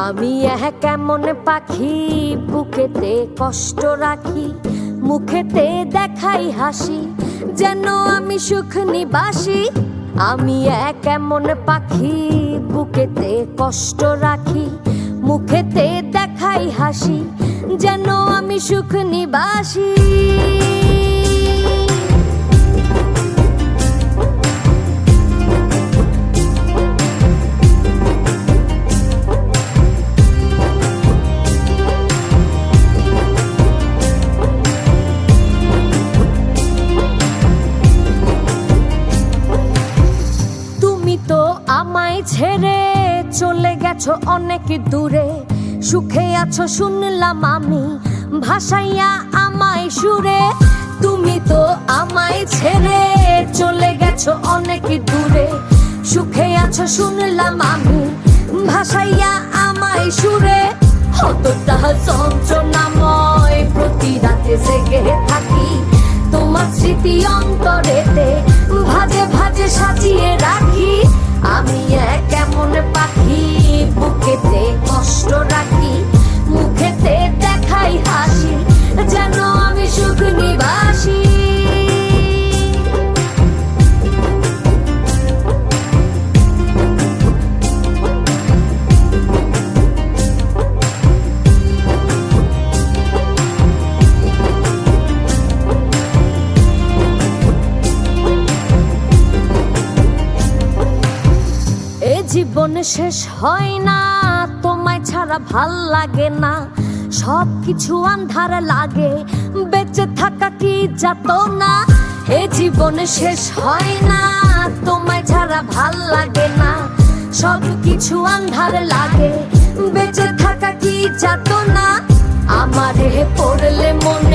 আমি কেমন পাখি, বুকেতে কষ্ট রাখি, মুখেতে দেখাই হাসি, যেন আমি সুখ নিবাসী। আমি কেমন পাখি, বুকেতে কষ্ট রাখি, মুখেতে দেখাই হাসি, যেন আমি সুখ নিবাসী। আমায় ছেড়ে চলে গেছো অনেক দূরে, সুখে আছো শুনলাম আমি, ভাসাইয়া আমায় সুরে। তুমি তো আমায় ছেড়ে চলে গেছো অনেক দূরে, সুখে আছো শুনলাম আমি, ভাসাইয়া আমায় সুরে। কতটা যন্ত্রণাময় প্রতি রাতে জেগে থাকি, তোমার স্মৃতি অন্তরেতে ভাজে ভাজে সাজিয়ে রাখি। আমি কেমন পাখি, বুকেতে কষ্ট রাখি, মুখেতে দেখাই হাসি, যেন আমি সুখ নিবাসী। জীবন শেষ হয় না, তোমায় ছাড়া ভাল লাগে না, সব কিছু আন্ধার লাগে, বেঁচে থাকা কি যাতনা। এ জীবন শেষ হয় না, তোমায় ছাড়া ভাল লাগে না, সব কিছু আন্ধার লাগে, বেঁচে থাকা কি যাতনা। আমারে পড়লে মনে